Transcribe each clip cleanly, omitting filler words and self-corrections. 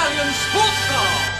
Italian sports car.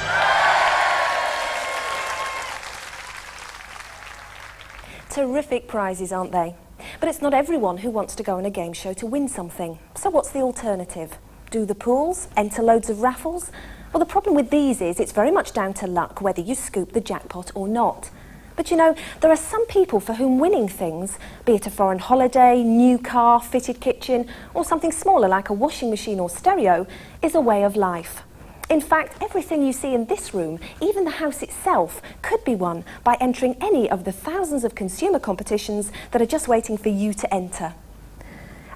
Terrific prizes, aren't they? But it's not everyone who wants to go on a game show to win something. So what's the alternative? Do the pools? Enter loads of raffles? Well, the problem with these is it's very much down to luck whether you scoop the jackpot or not. But you know, there are some people for whom winning things, be it a foreign holiday, new car, fitted kitchen, or something smaller like a washing machine or stereo, is a way of life. In fact, everything you see in this room, even the house itself, could be won by entering any of the thousands of consumer competitions that are just waiting for you to enter.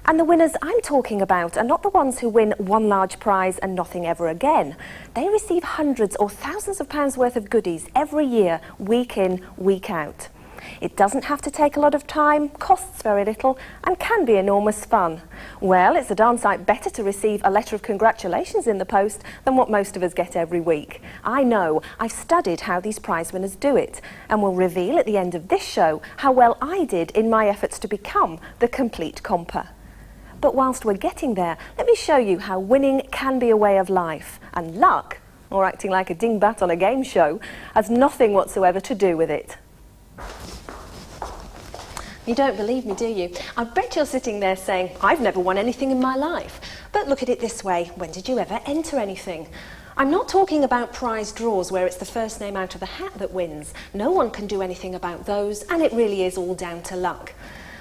And the winners I'm talking about are not the ones who win one large prize and nothing ever again. They receive hundreds or thousands of pounds worth of goodies every year, week in, week out. It doesn't have to take a lot of time, costs very little, and can be enormous fun. Well, it's a darn sight better to receive a letter of congratulations in the post than what most of us get every week. I know, I've studied how these prize winners do it, and will reveal at the end of this show how well I did in my efforts to become the complete comper. But whilst we're getting there, let me show you how winning can be a way of life, and luck, or acting like a dingbat on a game show, has nothing whatsoever to do with it. You don't believe me, do you? I bet you're sitting there saying, I've never won anything in my life. But look at it this way, when did you ever enter anything? I'm not talking about prize draws where it's the first name out of the hat that wins. No one can do anything about those, and it really is all down to luck.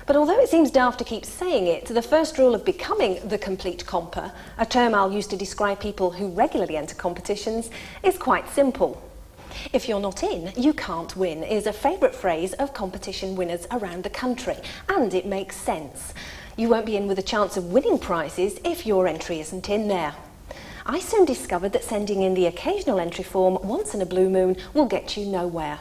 But although it seems daft to keep saying it, the first rule of becoming the complete comper, a term I'll use to describe people who regularly enter competitions, is quite simple. If you're not in, you can't win is a favourite phrase of competition winners around the country, and it makes sense. You won't be in with a chance of winning prizes if your entry isn't in there. I soon discovered that sending in the occasional entry form once in a blue moon will get you nowhere.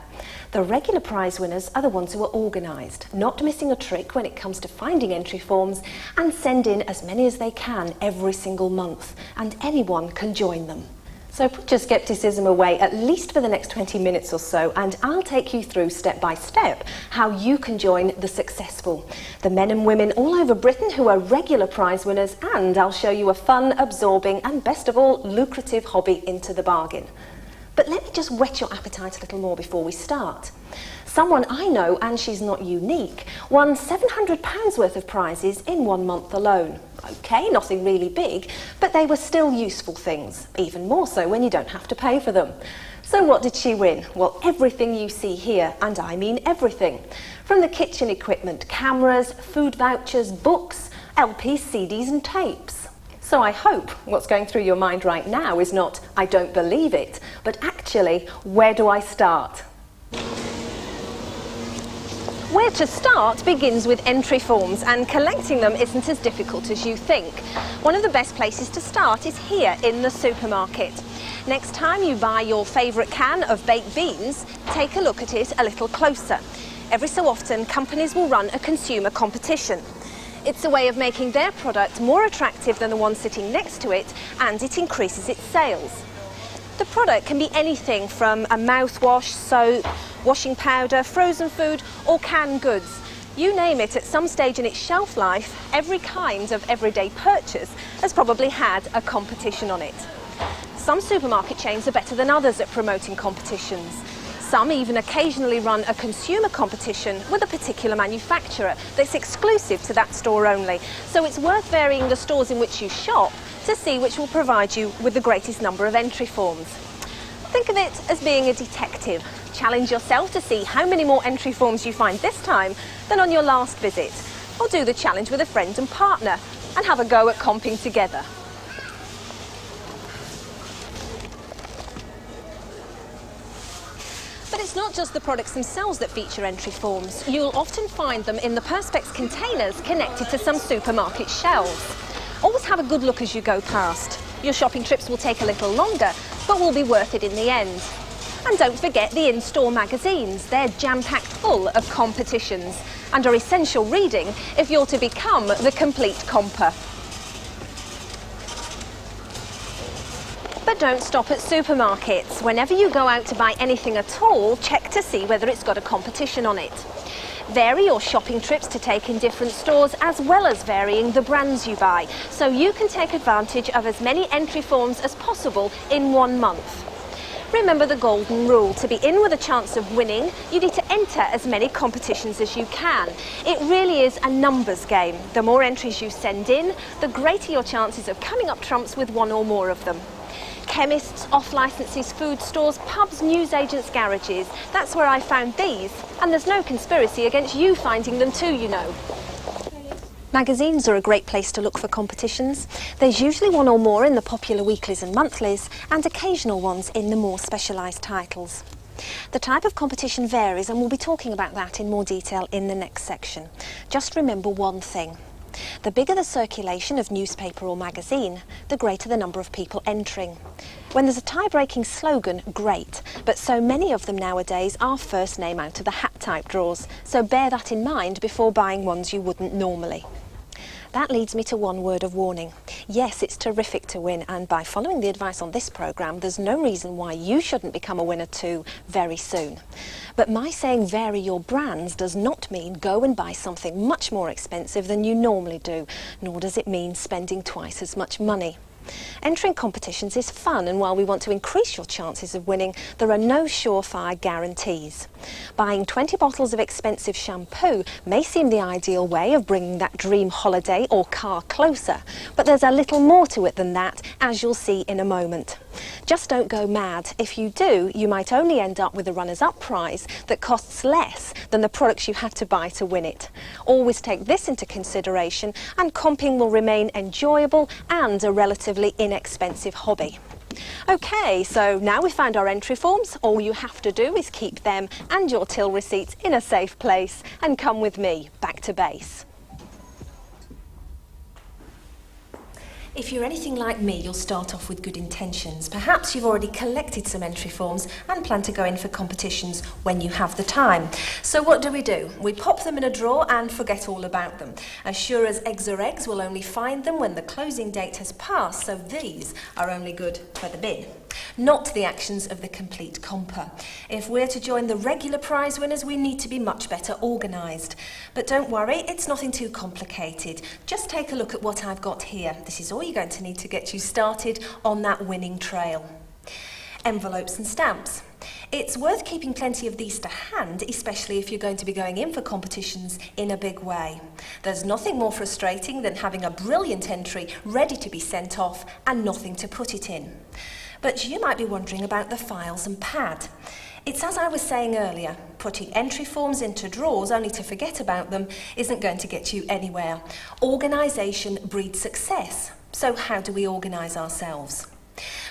The regular prize winners are the ones who are organised, not missing a trick when it comes to finding entry forms, and send in as many as they can every single month, and anyone can join them. So put your scepticism away, at least for the next 20 minutes or so, and I'll take you through step by step how you can join the successful, the men and women all over Britain who are regular prize winners, and I'll show you a fun, absorbing and best of all, lucrative hobby into the bargain. But let me just whet your appetite a little more before we start. Someone I know, and she's not unique, won £700 worth of prizes in 1 month alone. OK, nothing really big, but they were still useful things, even more so when you don't have to pay for them. So what did she win? Well, everything you see here, and I mean everything. From the kitchen equipment, cameras, food vouchers, books, LPs, CDs and tapes. So I hope what's going through your mind right now is not, I don't believe it, but actually, where do I start? Where to start begins with entry forms, and collecting them isn't as difficult as you think. One of the best places to start is here in the supermarket. Next time you buy your favourite can of baked beans, take a look at it a little closer. Every so often, companies will run a consumer competition. It's a way of making their product more attractive than the one sitting next to it, and it increases its sales. The product can be anything from a mouthwash, soap, washing powder, frozen food or canned goods. You name it, at some stage in its shelf life, every kind of everyday purchase has probably had a competition on it. Some supermarket chains are better than others at promoting competitions. Some even occasionally run a consumer competition with a particular manufacturer that's exclusive to that store only. So it's worth varying the stores in which you shop to see which will provide you with the greatest number of entry forms. Think of it as being a detective. Challenge yourself to see how many more entry forms you find this time than on your last visit. Or do the challenge with a friend and partner and have a go at comping together. But it's not just the products themselves that feature entry forms. You'll often find them in the Perspex containers connected to some supermarket shelves. Always have a good look as you go past. Your shopping trips will take a little longer, but will be worth it in the end. And don't forget the in-store magazines. They're jam-packed full of competitions and are essential reading if you're to become the complete comper. But don't stop at supermarkets. Whenever you go out to buy anything at all, check to see whether it's got a competition on it. Vary your shopping trips to take in different stores, as well as varying the brands you buy, so you can take advantage of as many entry forms as possible in 1 month. Remember the golden rule: to be in with a chance of winning, you need to enter as many competitions as you can. It really is a numbers game. The more entries you send in, the greater your chances of coming up trumps with one or more of them. Chemists, off-licences, food stores, pubs, newsagents, garages. That's where I found these, and there's no conspiracy against you finding them too, you know. Magazines are a great place to look for competitions. There's usually one or more in the popular weeklies and monthlies, and occasional ones in the more specialised titles. The type of competition varies, and we'll be talking about that in more detail in the next section. Just remember one thing: the bigger the circulation of newspaper or magazine, the greater the number of people entering. When there's a tie-breaking slogan, great, but so many of them nowadays are first name out of the hat type draws, so bear that in mind before buying ones you wouldn't normally. That leads me to one word of warning. Yes, it's terrific to win, and by following the advice on this programme, there's no reason why you shouldn't become a winner too very soon. But my saying vary your brands does not mean go and buy something much more expensive than you normally do, nor does it mean spending twice as much money. Entering competitions is fun, and while we want to increase your chances of winning, there are no surefire guarantees. Buying 20 bottles of expensive shampoo may seem the ideal way of bringing that dream holiday or car closer, but there's a little more to it than that, as you'll see in a moment. Just don't go mad. If you do, you might only end up with a runners-up prize that costs less than the products you had to buy to win it. Always take this into consideration, and comping will remain enjoyable and a relatively inexpensive hobby. Okay, so now we've found our entry forms, all you have to do is keep them and your till receipts in a safe place and come with me back to base. If you're anything like me, you'll start off with good intentions. Perhaps you've already collected some entry forms and plan to go in for competitions when you have the time. So what do? We pop them in a drawer and forget all about them. As sure as eggs are eggs, we'll only find them when the closing date has passed, so these are only good for the bin. Not the actions of the complete comper. If we're to join the regular prize winners, we need to be much better organised. But don't worry, it's nothing too complicated. Just take a look at what I've got here. This is all you're going to need to get you started on that winning trail. Envelopes and stamps. It's worth keeping plenty of these to hand, especially if you're going to be going in for competitions in a big way. There's nothing more frustrating than having a brilliant entry ready to be sent off and nothing to put it in. But you might be wondering about the files and pad. It's as I was saying earlier, putting entry forms into drawers only to forget about them isn't going to get you anywhere. Organisation breeds success. So how do we organise ourselves?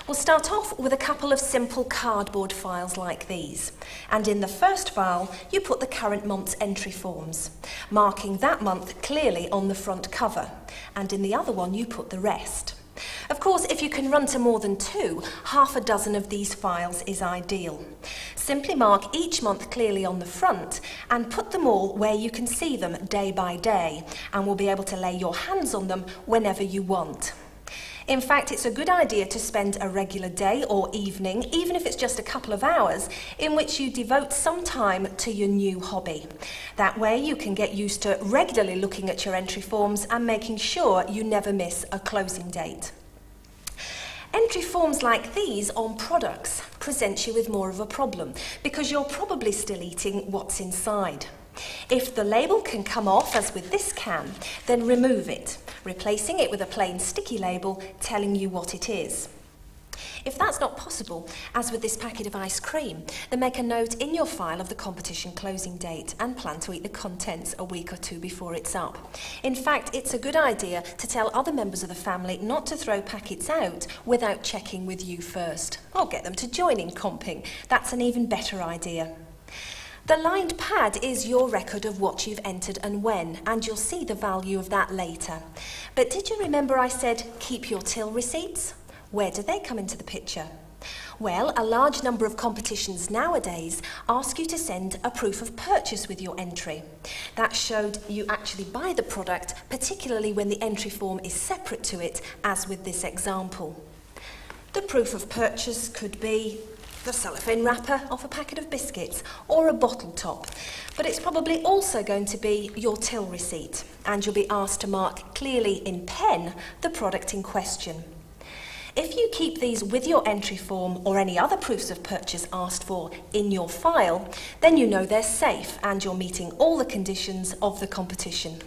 We'll start off with a couple of simple cardboard files like these. And in the first file, you put the current month's entry forms, marking that month clearly on the front cover. And in the other one, you put the rest. Of course, if you can run to more than 2, half a dozen of these files is ideal. Simply mark each month clearly on the front and put them all where you can see them day by day, and will be able to lay your hands on them whenever you want. In fact, it's a good idea to spend a regular day or evening, even if it's just a couple of hours, in which you devote some time to your new hobby. That way you can get used to regularly looking at your entry forms and making sure you never miss a closing date. Entry forms like these on products present you with more of a problem, because you're probably still eating what's inside. If the label can come off, as with this can, then remove it, replacing it with a plain sticky label telling you what it is. If that's not possible, as with this packet of ice cream, then make a note in your file of the competition closing date and plan to eat the contents a week or 2 before it's up. In fact, it's a good idea to tell other members of the family not to throw packets out without checking with you first, or get them to join in comping. That's an even better idea. The lined pad is your record of what you've entered and when, and you'll see the value of that later. But did you remember I said keep your till receipts? Where do they come into the picture? Well, a large number of competitions nowadays ask you to send a proof of purchase with your entry. That showed you actually buy the product, particularly when the entry form is separate to it, as with this example. The proof of purchase could be the cellophane wrapper off a packet of biscuits, or a bottle top. But it's probably also going to be your till receipt, and you'll be asked to mark clearly in pen the product in question. If you keep these with your entry form or any other proofs of purchase asked for in your file, then you know they're safe and you're meeting all the conditions of the competition.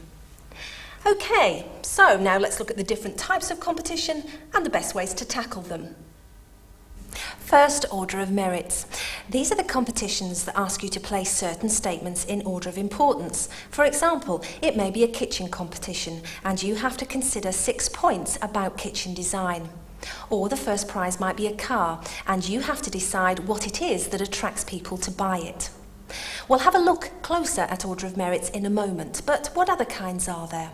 Okay, so now let's look at the different types of competition and the best ways to tackle them. First, order of merits. These are the competitions that ask you to place certain statements in order of importance. For example, it may be a kitchen competition and you have to consider 6 points about kitchen design. Or the first prize might be a car and you have to decide what it is that attracts people to buy it. We'll have a look closer at order of merits in a moment, but what other kinds are there?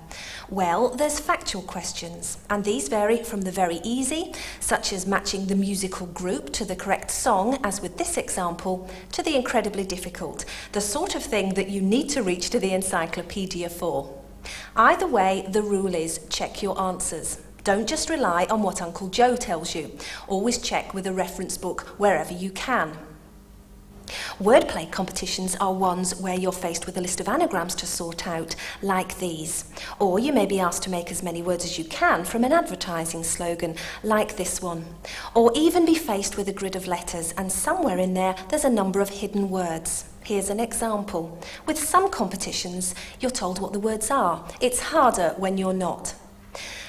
Well, there's factual questions, and these vary from the very easy, such as matching the musical group to the correct song, as with this example, to the incredibly difficult, the sort of thing that you need to reach to the encyclopedia for. Either way, the rule is check your answers. Don't just rely on what Uncle Joe tells you. Always check with a reference book wherever you can. Wordplay competitions are ones where you're faced with a list of anagrams to sort out, like these. Or you may be asked to make as many words as you can from an advertising slogan, like this one. Or even be faced with a grid of letters, and somewhere in there there's a number of hidden words. Here's an example. With some competitions, you're told what the words are. It's harder when you're not.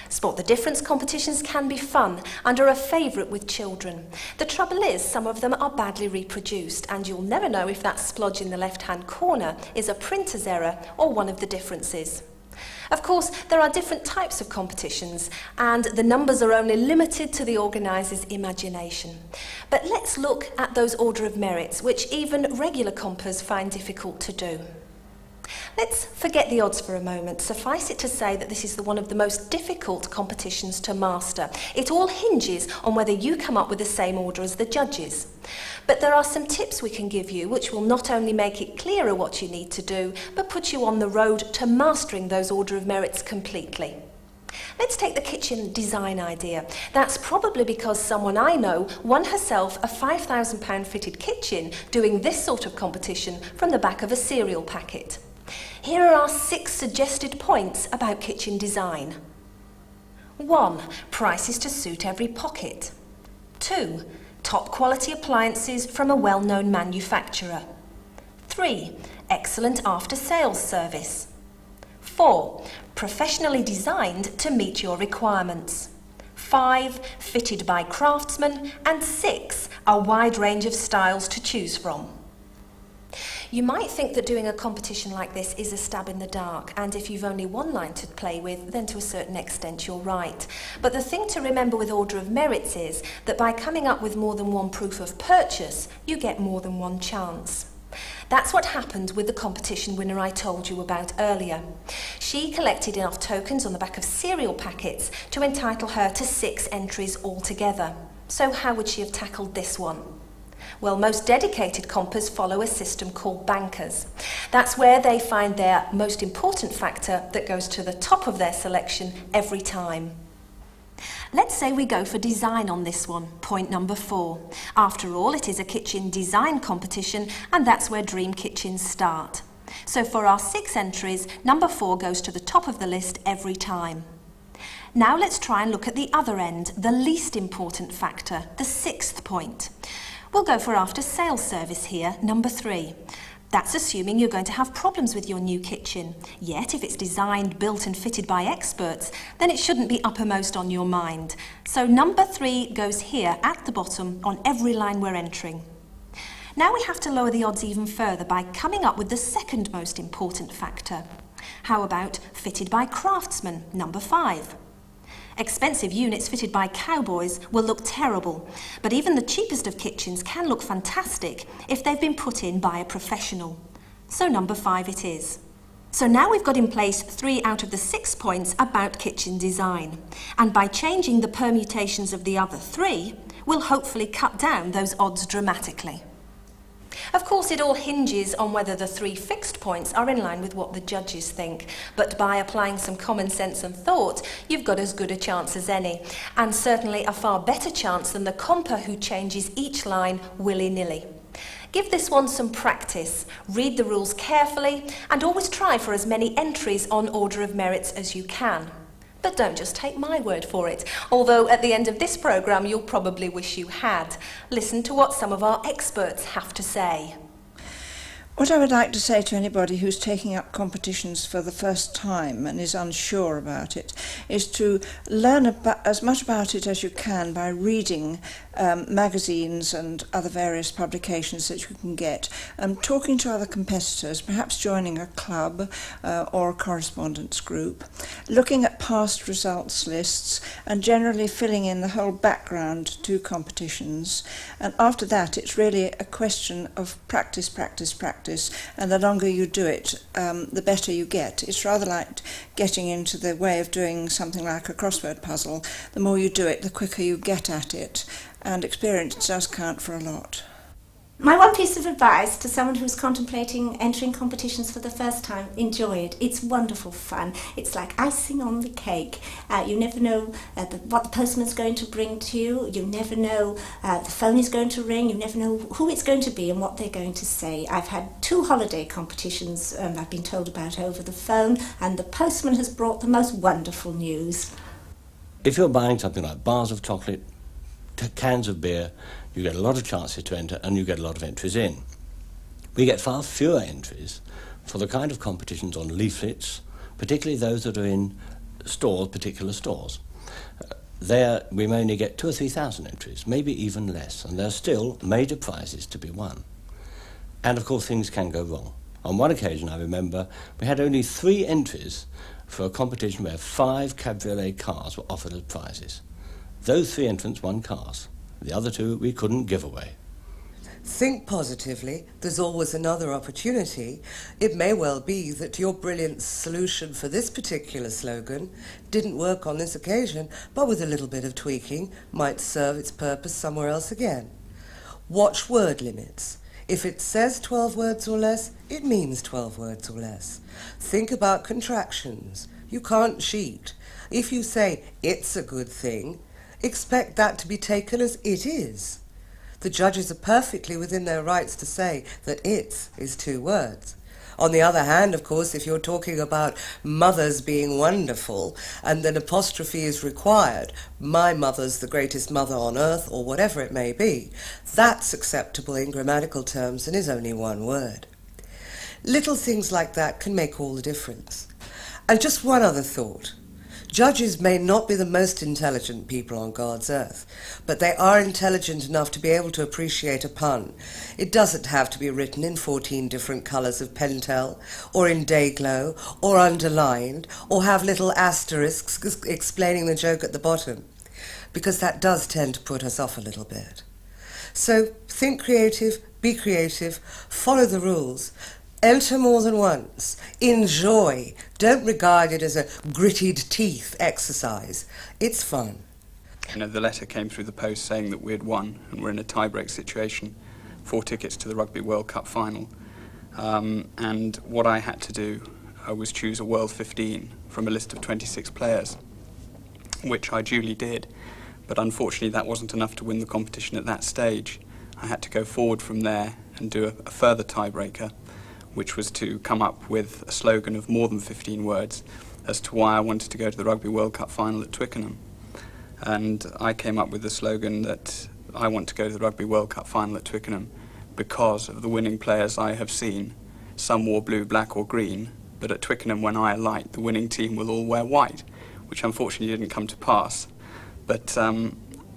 Spot the difference competitions can be fun and are a favourite with children. The trouble is, some of them are badly reproduced, and you'll never know if that splodge in the left-hand corner is a printer's error or one of the differences. Of course, there are different types of competitions, and the numbers are only limited to the organiser's imagination. But let's look at those order of merits, which even regular compers find difficult to do. Let's forget the odds for a moment. Suffice it to say that this is one of the most difficult competitions to master. It all hinges on whether you come up with the same order as the judges. But there are some tips we can give you which will not only make it clearer what you need to do, but put you on the road to mastering those order of merits completely. Let's take the kitchen design idea. That's probably because someone I know won herself a £5,000 fitted kitchen doing this sort of competition from the back of a cereal packet. Here are our 6 suggested points about kitchen design. 1. Prices to suit every pocket. 2. Top quality appliances from a well-known manufacturer. 3. Excellent after-sales service. 4. Professionally designed to meet your requirements. 5. Fitted by craftsmen. And 6. A wide range of styles to choose from. You might think that doing a competition like this is a stab in the dark, and if you've only one line to play with, then to a certain extent you're right. But the thing to remember with order of merits is that by coming up with more than one proof of purchase, you get more than one chance. That's what happened with the competition winner I told you about earlier. She collected enough tokens on the back of cereal packets to entitle her to 6 entries altogether. So how would she have tackled this one? Well, most dedicated compers follow a system called bankers. That's where they find their most important factor that goes to the top of their selection every time. Let's say we go for design on this one, point number 4. After all, it is a kitchen design competition, and that's where dream kitchens start. So for our 6 entries, number 4 goes to the top of the list every time. Now let's try and look at the other end, the least important factor, the 6th point. We'll go for after-sales service here, number 3. That's assuming you're going to have problems with your new kitchen. Yet, if it's designed, built and fitted by experts, then it shouldn't be uppermost on your mind. So number 3 goes here at the bottom on every line we're entering. Now we have to lower the odds even further by coming up with the second most important factor. How about fitted by craftsmen, number 5? Expensive units fitted by cowboys will look terrible, but even the cheapest of kitchens can look fantastic if they've been put in by a professional. So number 5 it is. So now we've got in place 3 out of the 6 points about kitchen design, and by changing the permutations of the other 3, we'll hopefully cut down those odds dramatically. Of course, it all hinges on whether the 3 fixed points are in line with what the judges think, but by applying some common sense and thought, you've got as good a chance as any, and certainly a far better chance than the comper who changes each line willy-nilly. Give this one some practice, read the rules carefully, and always try for as many entries on order of merits as you can. But don't just take my word for it, although at the end of this programme you'll probably wish you had. Listen to what some of our experts have to say. What I would like to say to anybody who's taking up competitions for the first time and is unsure about it is to learn as much about it as you can by reading magazines and other various publications that you can get, talking to other competitors, perhaps joining a club or a correspondence group, looking at past results lists and generally filling in the whole background to competitions. And after that it's really a question of practice, practice, practice. And the longer you do it, the better you get. It's rather like getting into the way of doing something like a crossword puzzle. The more you do it, the quicker you get at it. And experience does count for a lot. My one piece of advice to someone who's contemplating entering competitions for the first time: enjoy it. It's wonderful fun. It's like icing on the cake. You never know what the postman's going to bring to you. You never know the phone is going to ring. You never know who it's going to be and what they're going to say. I've had 2 holiday competitions I've been told about over the phone, and the postman has brought the most wonderful news. If you're buying something like bars of chocolate, cans of beer, you get a lot of chances to enter and you get a lot of entries in. We get far fewer entries for the kind of competitions on leaflets, particularly those that are in stores, particular stores. There we may only get 2,000 or 3,000 entries, maybe even less, and there are still major prizes to be won. And of course things can go wrong. On one occasion I remember we had only 3 entries for a competition where 5 cabriolet cars were offered as prizes. Those 3 entrants won cars. The other 2 we couldn't give away. Think positively. There's always another opportunity. It may well be that your brilliant solution for this particular slogan didn't work on this occasion, but with a little bit of tweaking might serve its purpose somewhere else again. Watch word limits. If it says 12 words or less, it means 12 words or less. Think about contractions. You can't cheat. If you say it's a good thing, expect that to be taken as it is. The judges are perfectly within their rights to say that it's is 2 words. On the other hand, of course, if you're talking about mothers being wonderful and an apostrophe is required, my mother's the greatest mother on earth, or whatever it may be, that's acceptable in grammatical terms and is only 1 word. Little things like that can make all the difference. And just one other thought. Judges may not be the most intelligent people on God's earth, but they are intelligent enough to be able to appreciate a pun. It doesn't have to be written in 14 different colours of Pentel, or in Dayglow, or underlined, or have little asterisks explaining the joke at the bottom, because that does tend to put us off a little bit. So think creative, be creative, follow the rules. Enter more than once. Enjoy. Don't regard it as a gritted teeth exercise. It's fun. You know, the letter came through the post saying that we had won and we're in a tie-break situation, 4 tickets to the Rugby World Cup final. And what I had to do was choose a World 15 from a list of 26 players, which I duly did. But unfortunately that wasn't enough to win the competition at that stage. I had to go forward from there and do a further tiebreaker, which was to come up with a slogan of more than 15 words as to why I wanted to go to the Rugby World Cup final at Twickenham. And I came up with the slogan that I want to go to the Rugby World Cup final at Twickenham because of the winning players I have seen. Some wore blue, black or green, but at Twickenham when I alight, the winning team will all wear white, which unfortunately didn't come to pass. But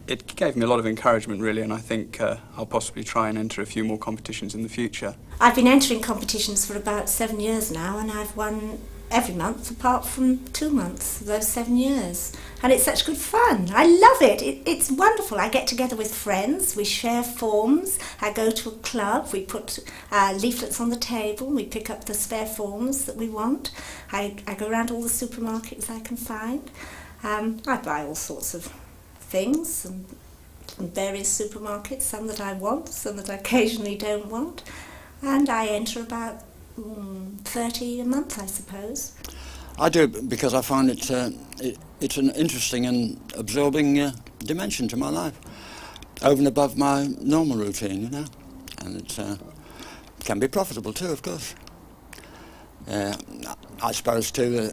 it gave me a lot of encouragement, really, and I think I'll possibly try and enter a few more competitions in the future. I've been entering competitions for about 7 years now, and I've won every month apart from 2 months of those 7 years. And it's such good fun. I love it. It's wonderful. I get together with friends, we share forms, I go to a club, we put leaflets on the table, we pick up the spare forms that we want. I go around all the supermarkets I can find. I buy all sorts of things and in various supermarkets, some that I want, some that I occasionally don't want, and I enter about 30 a month, I suppose. I do, because I find it's an interesting and absorbing dimension to my life, over and above my normal routine, you know, and it can be profitable too, of course. I suppose too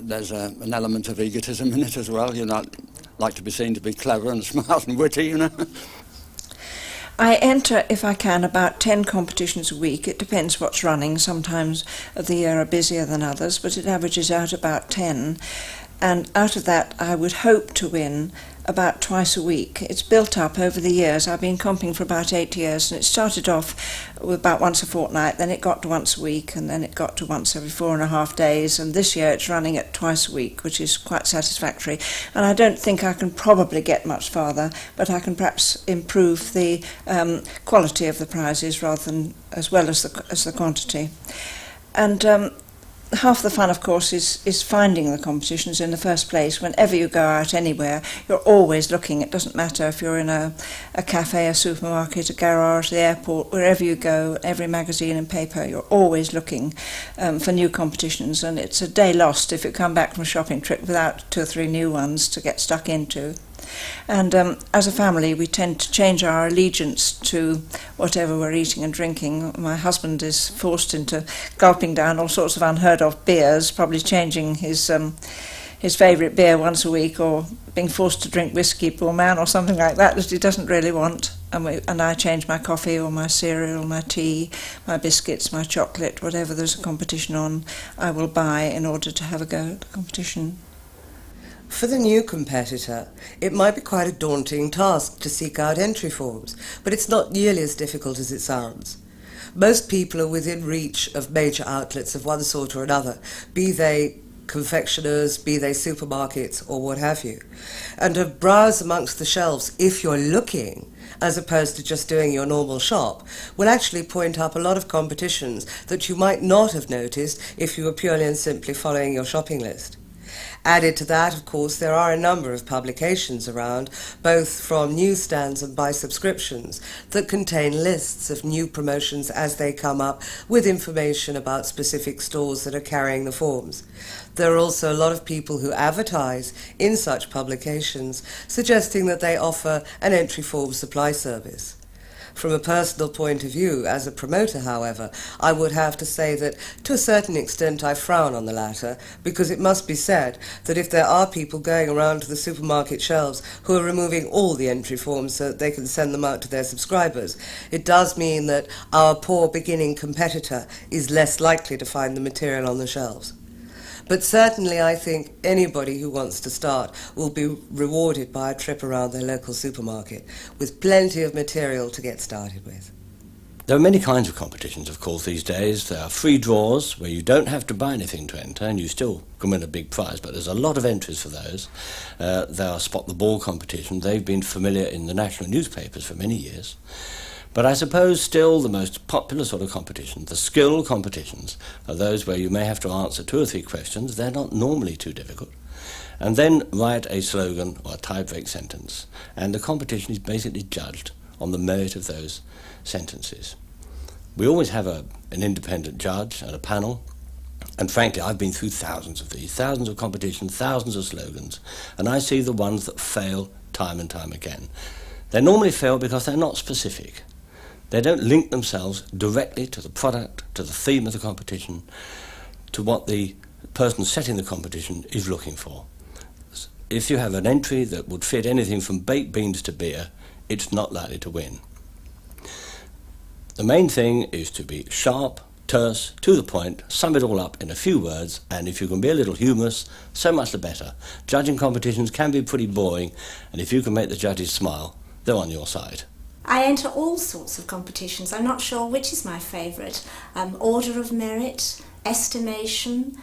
there's an element of egotism in it as well. You know, like to be seen to be clever and smart and witty, you know. I enter, if I can, about 10 competitions a week. It depends what's running. Sometimes of the year are busier than others, but it averages out about 10. And out of that, I would hope to win about twice a week. It's built up over the years. I've been comping for about 8 years, and it started off with about once a fortnight, then it got to once a week, and then it got to once every 4.5 days, and this year it's running at twice a week, which is quite satisfactory. And I don't think I can probably get much farther, but I can perhaps improve the quality of the prizes rather than as well as the quantity. And half the fun, of course, is finding the competitions in the first place. Whenever you go out anywhere, you're always looking. It doesn't matter if you're in a cafe, a supermarket, a garage, the airport, wherever you go, every magazine and paper, you're always looking for new competitions. And it's a day lost if you come back from a shopping trip without 2 or 3 new ones to get stuck into. And as a family, we tend to change our allegiance to whatever we're eating and drinking. My husband is forced into gulping down all sorts of unheard of beers, probably changing his favourite beer once a week, or being forced to drink whiskey, poor man, or something like that he doesn't really want. And I change my coffee or my cereal, my tea, my biscuits, my chocolate, whatever there's a competition on, I will buy in order to have a go at the competition. For the new competitor, it might be quite a daunting task to seek out entry forms, but it's not nearly as difficult as it sounds. Most people are within reach of major outlets of one sort or another, be they confectioners, be they supermarkets, or what have you, and to browse amongst the shelves if you're looking, as opposed to just doing your normal shop, will actually point up a lot of competitions that you might not have noticed if you were purely and simply following your shopping list. Added to that, of course, there are a number of publications around, both from newsstands and by subscriptions, that contain lists of new promotions as they come up, with information about specific stores that are carrying the forms. There are also a lot of people who advertise in such publications, suggesting that they offer an entry form supply service. From a personal point of view, as a promoter, however, I would have to say that to a certain extent I frown on the latter, because it must be said that if there are people going around to the supermarket shelves who are removing all the entry forms so that they can send them out to their subscribers, it does mean that our poor beginning competitor is less likely to find the material on the shelves. But certainly I think anybody who wants to start will be rewarded by a trip around their local supermarket with plenty of material to get started with. There are many kinds of competitions, of course, these days. There are free draws where you don't have to buy anything to enter and you still can win a big prize, but there's a lot of entries for those. There are spot the ball competitions. They've been familiar in the national newspapers for many years. But I suppose still the most popular sort of competitions, the skill competitions, are those where you may have to answer 2 or 3 questions. They're not normally too difficult. And then write a slogan or a tie-break sentence. And the competition is basically judged on the merit of those sentences. We always have an independent judge and a panel. And frankly, I've been through thousands of these, thousands of competitions, thousands of slogans. And I see the ones that fail time and time again. They normally fail because they're not specific. They don't link themselves directly to the product, to the theme of the competition, to what the person setting the competition is looking for. If you have an entry that would fit anything from baked beans to beer, it's not likely to win. The main thing is to be sharp, terse, to the point, sum it all up in a few words, and if you can be a little humorous, so much the better. Judging competitions can be pretty boring, and if you can make the judges smile, they're on your side. I enter all sorts of competitions. I'm not sure which is my favourite. Order of merit, estimation,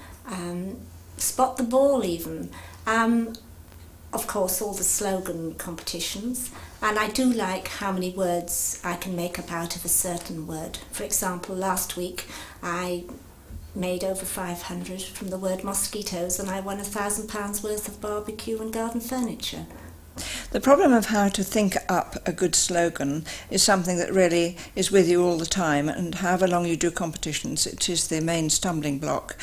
spot the ball even. Of course, all the slogan competitions. And I do like how many words I can make up out of a certain word. For example, last week I made over 500 from the word mosquitoes, and I won £1,000 worth of barbecue and garden furniture. The problem of how to think up a good slogan is something that really is with you all the time, and however long you do competitions, it is the main stumbling block.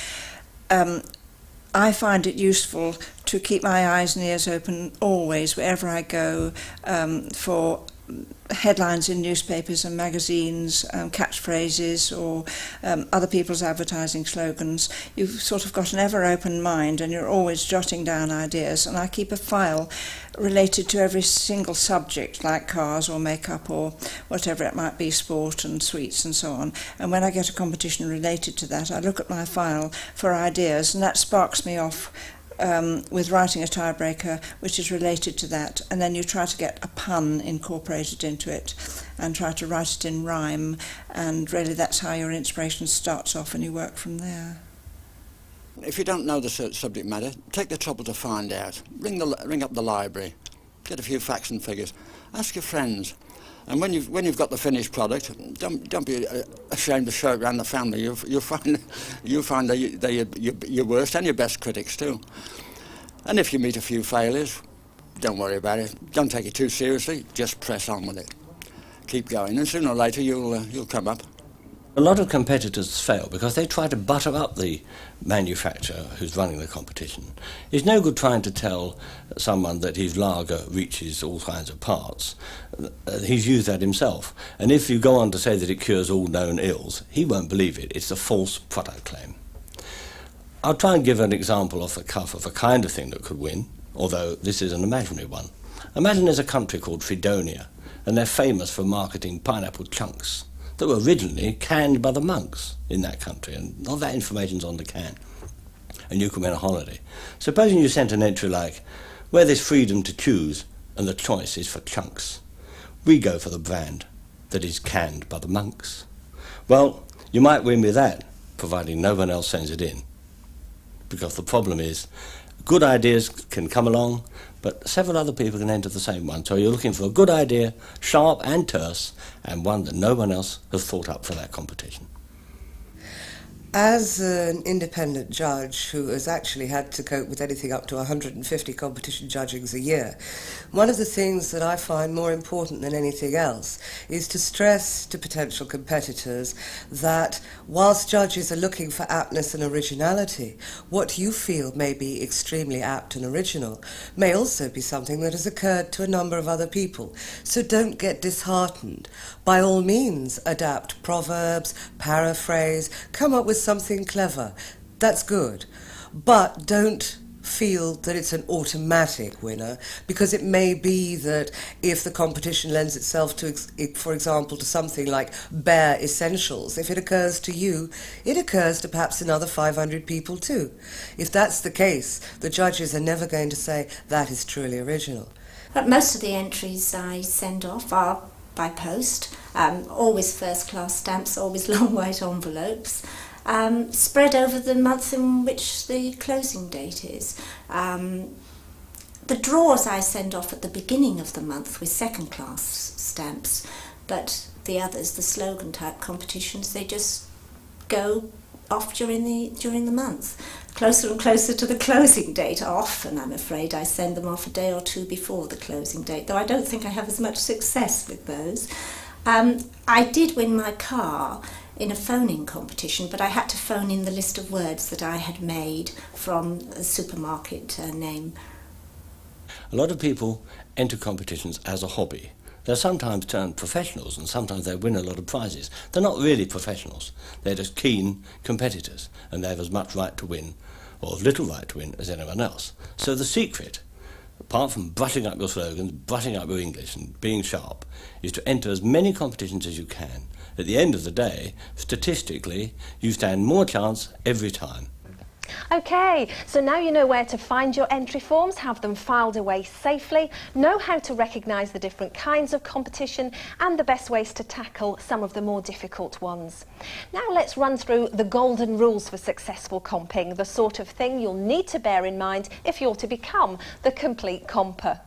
I find it useful to keep my eyes and ears open always, wherever I go, for headlines in newspapers and magazines, catchphrases, or other people's advertising slogans. You've sort of got an ever-open mind and you're always jotting down ideas, and I keep a file related to every single subject, like cars or makeup or whatever it might be, sport and sweets and so on. And when I get a competition related to that, I look at my file for ideas, and that sparks me off with writing a tiebreaker which is related to that, and then you try to get a pun incorporated into it and try to write it in rhyme, and really that's how your inspiration starts off and you work from there. If you don't know the subject matter, take the trouble to find out. Ring up the library, get a few facts and figures, ask your friends. And when you've got the finished product, don't be ashamed to show it around the family. You'll find they're your worst and your best critics too. And if you meet a few failures, don't worry about it. Don't take it too seriously. Just press on with it. Keep going, and sooner or later you'll come up. A lot of competitors fail because they try to butter up the manufacturer who's running the competition. It's no good trying to tell someone that his lager reaches all kinds of parts. He's used that himself. And if you go on to say that it cures all known ills, he won't believe it. It's a false product claim. I'll try and give an example off the cuff of a kind of thing that could win, although this is an imaginary one. Imagine there's a country called Fredonia, and they're famous for marketing pineapple chunks that were originally canned by the monks in that country, and all that information's on the can, and you can win a holiday. Supposing you sent an entry like, where there's freedom to choose and the choice is for chunks, we go for the brand that is canned by the monks. Well, you might win with that, providing no one else sends it in, because the problem is good ideas can come along, but several other people can enter the same one. So you're looking for a good idea, sharp and terse, and one that no one else has thought up for that competition. As an independent judge who has actually had to cope with anything up to 150 competition judgings a year, one of the things that I find more important than anything else is to stress to potential competitors that whilst judges are looking for aptness and originality, what you feel may be extremely apt and original may also be something that has occurred to a number of other people. So don't get disheartened. By all means, adapt proverbs, paraphrase, come up with something clever. That's good. But don't feel that it's an automatic winner, because it may be that if the competition lends itself to, for example, to something like bare essentials, if it occurs to you, it occurs to perhaps another 500 people too. If that's the case, the judges are never going to say that is truly original. But most of the entries I send off are by post, always first-class stamps, always long white envelopes, spread over the month in which the closing date is. The draws I send off at the beginning of the month with second-class stamps, but the others, the slogan-type competitions, they just go off during the month. Closer and closer to the closing date, often I'm afraid I send them off a day or two before the closing date, though I don't think I have as much success with those. I did win my car in a phoning competition, but I had to phone in the list of words that I had made from a supermarket name. A lot of people enter competitions as a hobby. They're sometimes turned professionals, and sometimes they win a lot of prizes. They're not really professionals. They're just keen competitors, and they have as much right to win, or as little right to win, as anyone else. So the secret, apart from brushing up your slogans, brushing up your English, and being sharp, is to enter as many competitions as you can. At the end of the day, statistically, you stand more chance every time. Okay, so now you know where to find your entry forms, have them filed away safely, know how to recognise the different kinds of competition and the best ways to tackle some of the more difficult ones. Now let's run through the golden rules for successful comping, the sort of thing you'll need to bear in mind if you're to become the complete comper.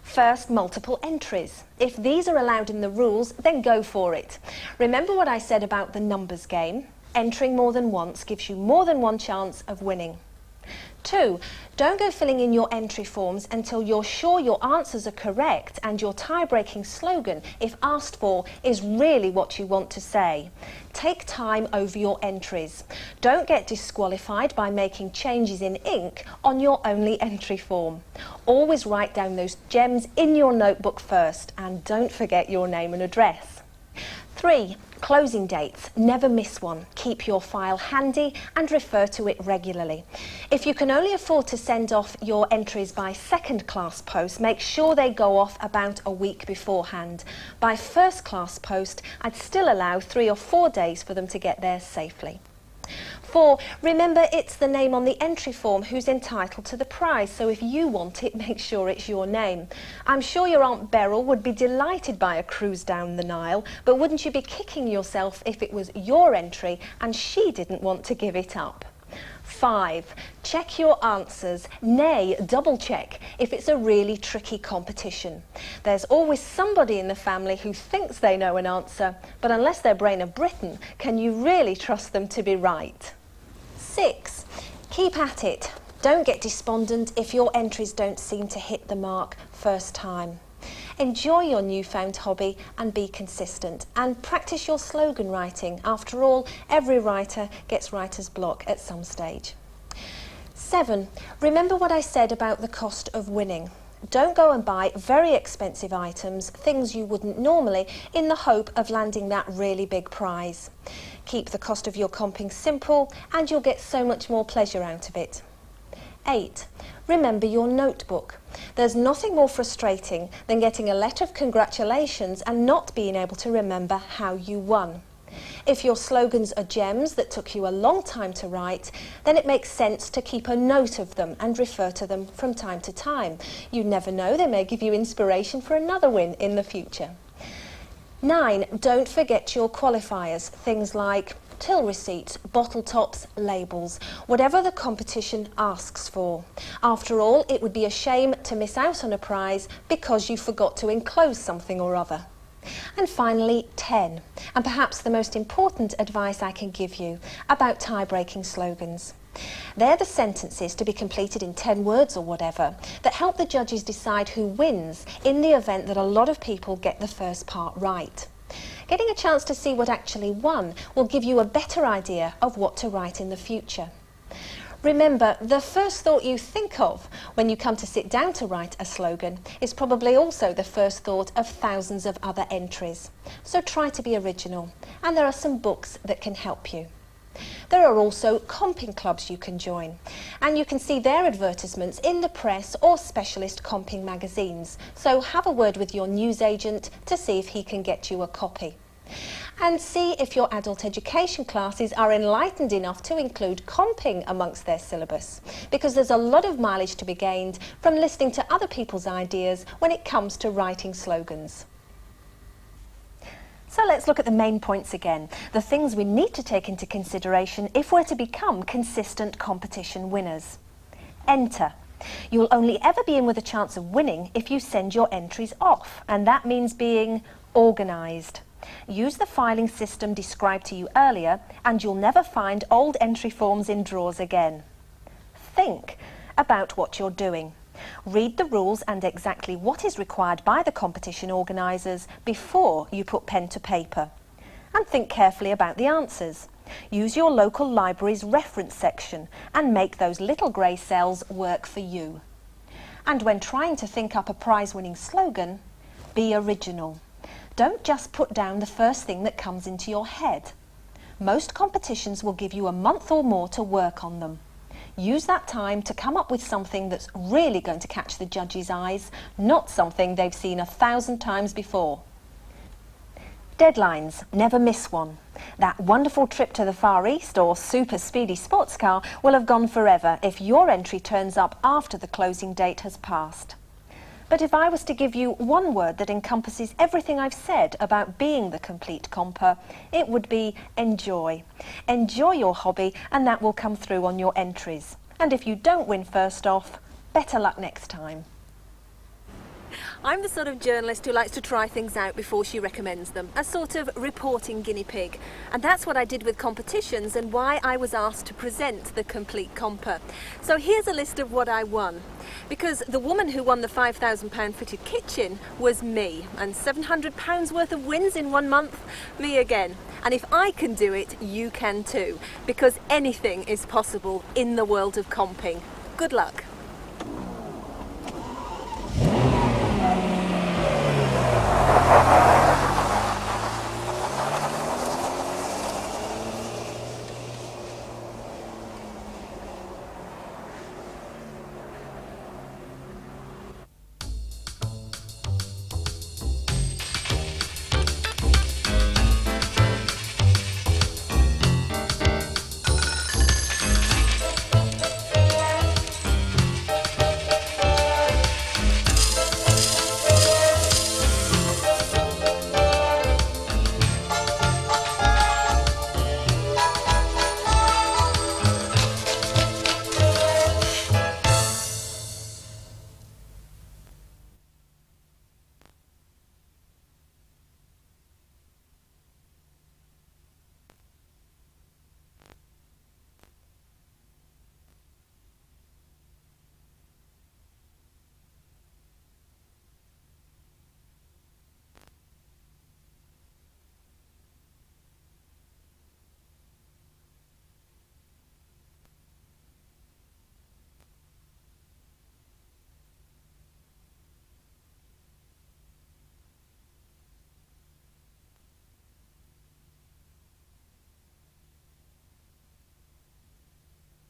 First, multiple entries. If these are allowed in the rules, then go for it. Remember what I said about the numbers game? Entering more than once gives you more than one chance of winning. 2, don't go filling in your entry forms until you're sure your answers are correct and your tie-breaking slogan, if asked for, is really what you want to say. Take time over your entries. Don't get disqualified by making changes in ink on your only entry form. Always write down those gems in your notebook first, and don't forget your name and address. 3, closing dates. Never miss one. Keep your file handy and refer to it regularly. If you can only afford to send off your entries by second-class post, make sure they go off about a week beforehand. By first-class post, I'd still allow 3 or 4 days for them to get there safely. 4, remember it's the name on the entry form who's entitled to the prize, so if you want it, make sure it's your name. I'm sure your Aunt Beryl would be delighted by a cruise down the Nile, but wouldn't you be kicking yourself if it was your entry and she didn't want to give it up? 5, check your answers, nay, double check if it's a really tricky competition. There's always somebody in the family who thinks they know an answer, but unless they're Brain of Britain, can you really trust them to be right? 6, keep at it. Don't get despondent if your entries don't seem to hit the mark first time. Enjoy your newfound hobby and be consistent, and practice your slogan writing. After all, every writer gets writer's block at some stage. 7, remember what I said about the cost of winning. Don't go and buy very expensive items, things you wouldn't normally, in the hope of landing that really big prize. Keep the cost of your comping simple and you'll get so much more pleasure out of it. 8, remember your notebook. There's nothing more frustrating than getting a letter of congratulations and not being able to remember how you won. If your slogans are gems that took you a long time to write, then it makes sense to keep a note of them and refer to them from time to time. You never know, they may give you inspiration for another win in the future. 9, don't forget your qualifiers, things like till receipts, bottle tops, labels, whatever the competition asks for. After all, it would be a shame to miss out on a prize because you forgot to enclose something or other. And finally, 10, and perhaps the most important advice I can give you about tie-breaking slogans. They're the sentences to be completed in 10 words or whatever that help the judges decide who wins in the event that a lot of people get the first part right. Getting a chance to see what actually won will give you a better idea of what to write in the future. Remember, the first thought you think of when you come to sit down to write a slogan is probably also the first thought of thousands of other entries. So try to be original, and there are some books that can help you. There are also comping clubs you can join, and you can see their advertisements in the press or specialist comping magazines, so have a word with your newsagent to see if he can get you a copy. And see if your adult education classes are enlightened enough to include comping amongst their syllabus, because there's a lot of mileage to be gained from listening to other people's ideas when it comes to writing slogans. So let's look at the main points again, the things we need to take into consideration if we're to become consistent competition winners. Enter. You'll only ever be in with a chance of winning if you send your entries off, and that means being organised. Use the filing system described to you earlier and you'll never find old entry forms in drawers again. Think about what you're doing. Read the rules and exactly what is required by the competition organisers before you put pen to paper. And think carefully about the answers. Use your local library's reference section and make those little grey cells work for you. And when trying to think up a prize-winning slogan, be original. Don't just put down the first thing that comes into your head. Most competitions will give you a month or more to work on them. Use that time to come up with something that's really going to catch the judges' eyes, not something they've seen 1,000 times before. Deadlines, never miss one. That wonderful trip to the Far East or super speedy sports car will have gone forever if your entry turns up after the closing date has passed. But if I was to give you one word that encompasses everything I've said about being the complete comper, it would be enjoy. Enjoy your hobby and that will come through on your entries. And if you don't win first off, better luck next time. I'm the sort of journalist who likes to try things out before she recommends them, a sort of reporting guinea pig. And that's what I did with competitions and why I was asked to present the Complete Comper. So here's a list of what I won. Because the woman who won the £5,000 fitted kitchen was me, and £700 worth of wins in 1 month, me again. And if I can do it, you can too, because anything is possible in the world of comping. Good luck.